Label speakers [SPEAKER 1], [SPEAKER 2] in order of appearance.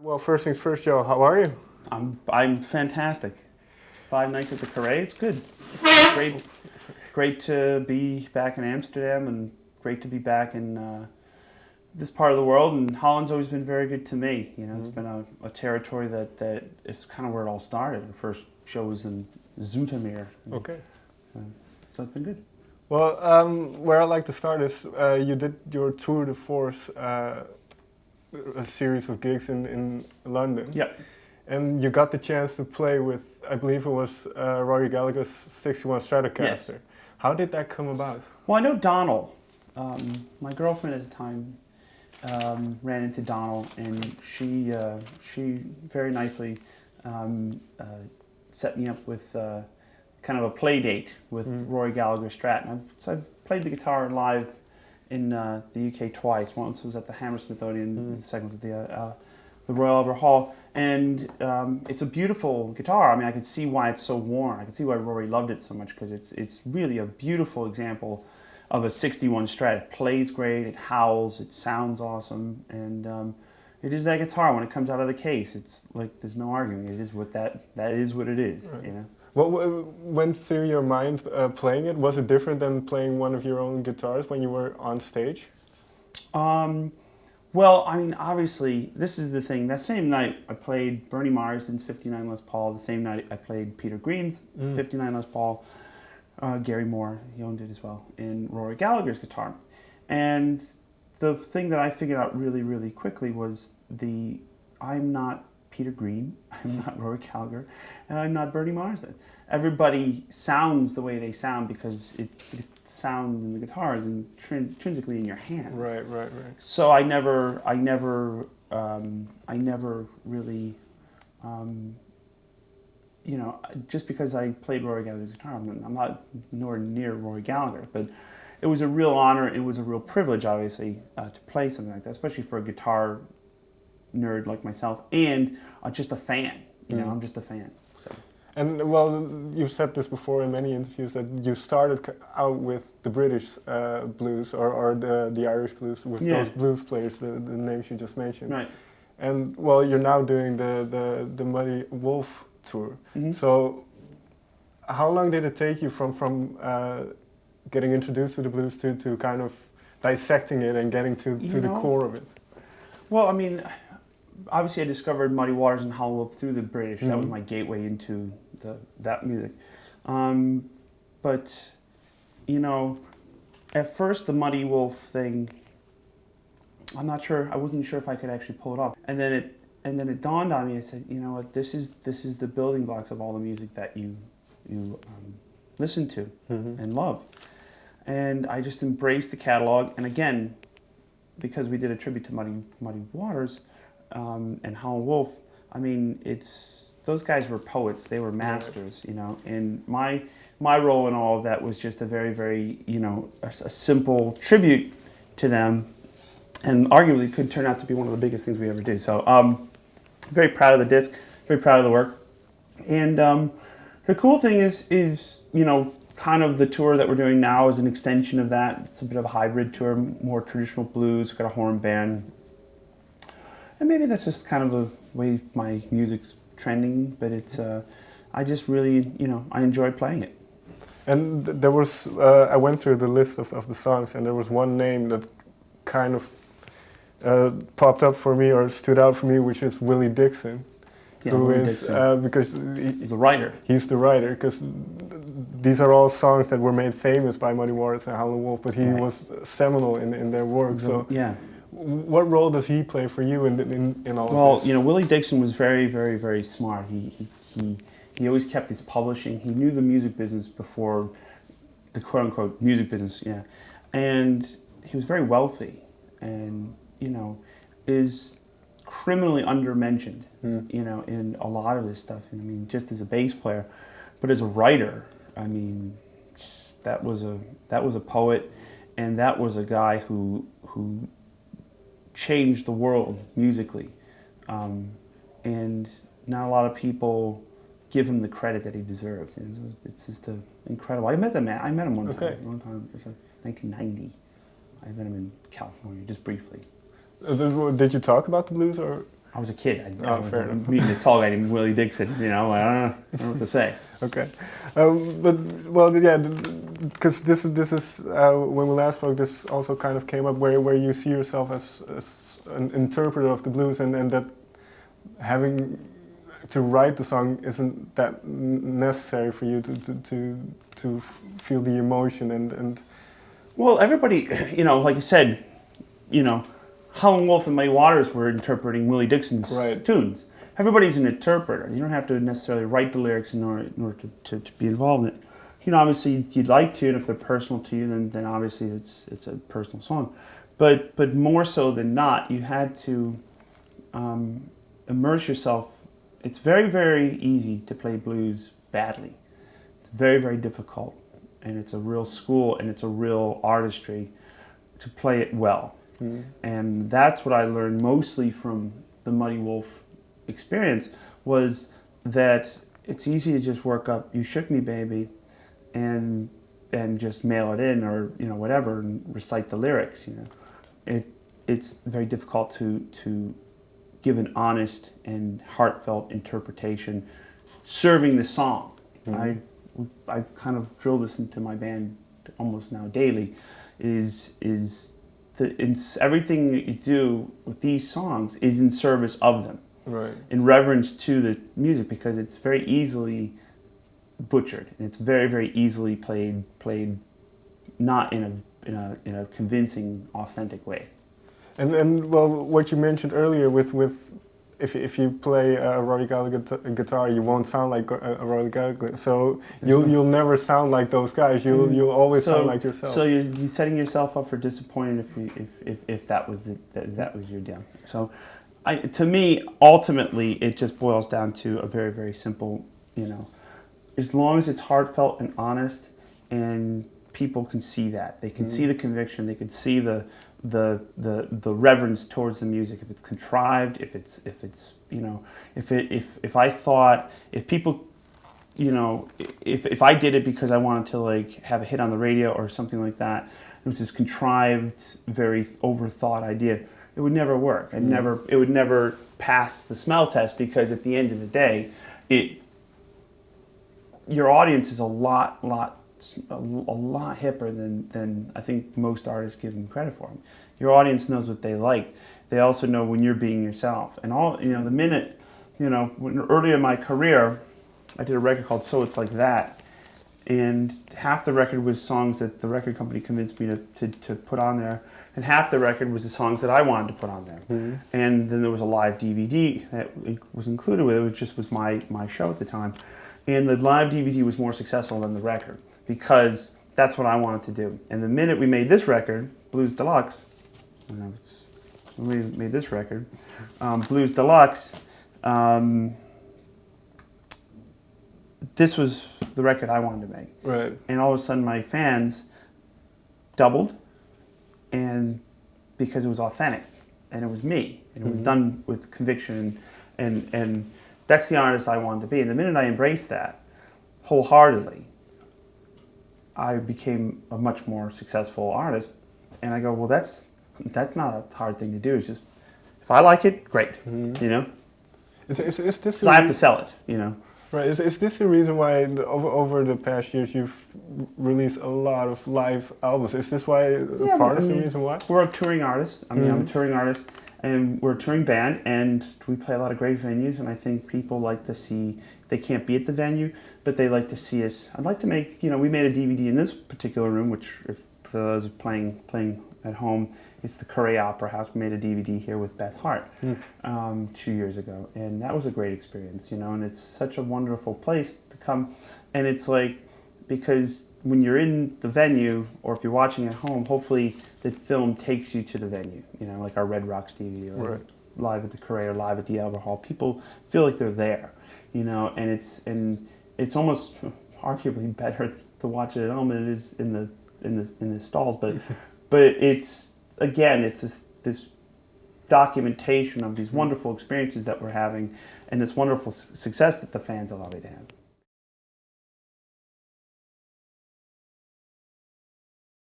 [SPEAKER 1] Well, first things first, Joe, how are you?
[SPEAKER 2] I'm fantastic. 5 nights at the Carré, it's good. Great to be back in Amsterdam, and great to be back in this part of the world. And Holland's always been very good to me. You know, it's been a territory that is kind of where it all started. The first show was in Zoetermeer.
[SPEAKER 1] Okay.
[SPEAKER 2] So it's been good.
[SPEAKER 1] Well, where I'd like to start is you did your tour de force, a series of gigs in London.
[SPEAKER 2] Yep.
[SPEAKER 1] And you got the chance to play with, I believe it was Rory Gallagher's 61 Stratocaster.
[SPEAKER 2] Yes.
[SPEAKER 1] How did that come about?
[SPEAKER 2] Well, I know Donald. My girlfriend at the time ran into Donald, and she very nicely set me up with kind of a play date with Rory Gallagher Strat. And I've played the guitar live in the UK twice. Once was at the Hammersmith Odeon, the second was at the Royal Albert Hall. And it's a beautiful guitar. I mean, I could see why it's so worn. I could see why Rory loved it so much, because it's really a beautiful example of a 61 Strat. It plays great, it howls, it sounds awesome, and it is that guitar when it comes out of the case. It's like there's no arguing. It is what that is what it is. Right. You know.
[SPEAKER 1] What went through your mind playing it? Was it different than playing one of your own guitars when you were on stage?
[SPEAKER 2] Well, I mean, obviously, this is the thing. That same night, I played Bernie Marsden's 59 Les Paul. The same night, I played Peter Green's 59 Les Paul. Gary Moore, he owned it as well, and Rory Gallagher's guitar. And the thing that I figured out really, really quickly was I'm not Peter Green, I'm not Rory Gallagher, and I'm not Bernie Marsden. Everybody sounds the way they sound because the sound in the guitar is intrinsically in your hands.
[SPEAKER 1] Right.
[SPEAKER 2] So I never really, you know, just because I played Rory Gallagher's guitar, I'm not nowhere near Rory Gallagher, but it was a real honor, it was a real privilege, obviously, to play something like that, especially for a guitar nerd like myself, and just a fan, you know, I'm just a fan. So.
[SPEAKER 1] And well, you've said this before in many interviews that you started out with the British blues or the Irish blues with those blues players, the names you just mentioned.
[SPEAKER 2] Right.
[SPEAKER 1] And well, you're now doing the Muddy Wolf tour. So how long did it take you from getting introduced to the blues to kind of dissecting it and getting to the core of it?
[SPEAKER 2] Well, I mean, obviously I discovered Muddy Waters and Howlin' Wolf through the British. That was my gateway into that music. But, you know, at first the Muddy Wolf thing, I wasn't sure if I could actually pull it off. And then it dawned on me. I said, you know what, this is the building blocks of all the music that you listen to and love. And I just embraced the catalog. And again, because we did a tribute to Muddy Waters and Howlin' Wolf, I mean, those guys were poets. They were masters, you know. And my role in all of that was just a very, very, you know, a simple tribute to them. And arguably could turn out to be one of the biggest things we ever do. So very proud of the disc, very proud of the work. And the cool thing is, you know, kind of the tour that we're doing now is an extension of that. It's a bit of a hybrid tour, more traditional blues, got a horn band. And maybe that's just kind of the way my music's trending, but it's, I just really, you know, I enjoy playing it.
[SPEAKER 1] And there was, I went through the list of the songs, and there was one name that kind of popped up for me or stood out for me, which is Willie Dixon,
[SPEAKER 2] Willie Dixon.
[SPEAKER 1] Because
[SPEAKER 2] he's the writer.
[SPEAKER 1] He's the writer, because these are all songs that were made famous by Muddy Waters and Howlin' Wolf, but he was seminal in their work. So
[SPEAKER 2] yeah,
[SPEAKER 1] what role does he play for you in all of this?
[SPEAKER 2] Well, you know, Willie Dixon was very, very, very smart. He always kept his publishing. He knew the music business before the quote-unquote music business. Yeah, and he was very wealthy, and you know, is criminally undermentioned, you know, in a lot of this stuff. I mean, just as a bass player, but as a writer, I mean, that was a poet, and that was a guy who changed the world musically, and not a lot of people give him the credit that he deserves. It's just incredible. I met him one time. It was like 1990. I met him in California, just briefly.
[SPEAKER 1] Did you talk about the blues or?
[SPEAKER 2] I was a kid.
[SPEAKER 1] Fair enough.
[SPEAKER 2] Meeting this tall guy named Willie Dixon. I don't know what to say.
[SPEAKER 1] Okay, but well, yeah, because this is when we last spoke. This also kind of came up where you see yourself as an interpreter of the blues, and that having to write the song isn't that necessary for you to feel the emotion and.
[SPEAKER 2] Well, everybody, like you said, Howlin' Wolf and Muddy Waters were interpreting Willie Dixon's tunes. Everybody's an interpreter. You don't have to necessarily write the lyrics in order to be involved in it. Obviously you'd like to, and if they're personal to you, then obviously it's a personal song. But more so than not, you had to immerse yourself. It's very, very easy to play blues badly. It's very, very difficult. And it's a real school and it's a real artistry to play it well. Mm. And that's what I learned mostly from the Muddy Wolf experience, was that it's easy to just work up "You Shook Me, Baby" and just mail it in, or whatever, and recite the lyrics. It's very difficult to give an honest and heartfelt interpretation serving the song. Mm. I kind of drill this into my band almost now daily, is everything that you do with these songs is in service of them, right? In reverence to the music, because it's very easily butchered and it's very, very easily played not in a convincing, authentic way. And
[SPEAKER 1] well, what you mentioned earlier with if you play a Rory Gallagher guitar, you won't sound like a Rory Gallagher. So you'll never sound like those guys. You'll always sound like yourself.
[SPEAKER 2] So you're setting yourself up for disappointment if that was your deal. So, to me, ultimately, it just boils down to a very, very simple. As long as it's heartfelt and honest, and people can see that, they can see the conviction, they can see the reverence towards the music. If it's contrived, if I did it because I wanted to have a hit on the radio or something like that, it was this contrived, very overthought idea, it would never work. It would never pass the smell test, because at the end of the day, your audience is a lot hipper than I think most artists give them credit for. Your audience knows what they like. They also know when you're being yourself. And the minute, when early in my career, I did a record called "So It's Like That," and half the record was songs that the record company convinced me to put on there, and half the record was the songs that I wanted to put on there. Mm-hmm. And then there was a live DVD that was included with it, which just was my show at the time. And the live DVD was more successful than the record, because that's what I wanted to do. And the minute we made this record, Blues Deluxe, Blues Deluxe, this was the record I wanted to make. Right. And all of a sudden my fans doubled, and because it was authentic, and it was me, and it was done with conviction, and that's the artist I wanted to be. And the minute I embraced that wholeheartedly, I became a much more successful artist. And I go, well, that's not a hard thing to do. It's just, if I like it, great,
[SPEAKER 1] Is this
[SPEAKER 2] so I have to sell it,
[SPEAKER 1] Right. Is this the reason why over the past years you've released a lot of live albums? Is this why part of the reason why?
[SPEAKER 2] We're a touring artist. I'm a touring artist, and we're a touring band, and we play a lot of great venues, and I think people like to see, they can't be at the venue, but they like to see us. I'd like to make, we made a DVD in this particular room, which if for those playing at home, it's the Curry Opera House. We made a DVD here with Beth Hart 2 years ago, and that was a great experience, and it's such a wonderful place to come. And it's because when you're in the venue, or if you're watching at home, hopefully the film takes you to the venue, like our Red Rocks DVD, or live at the Curry, or live at the Albert Hall. People feel like they're there, and it's almost arguably better to watch it at home than it is in the stalls, but it's, again, it's this documentation of these wonderful experiences that we're having, and this wonderful success that the fans allow me to have.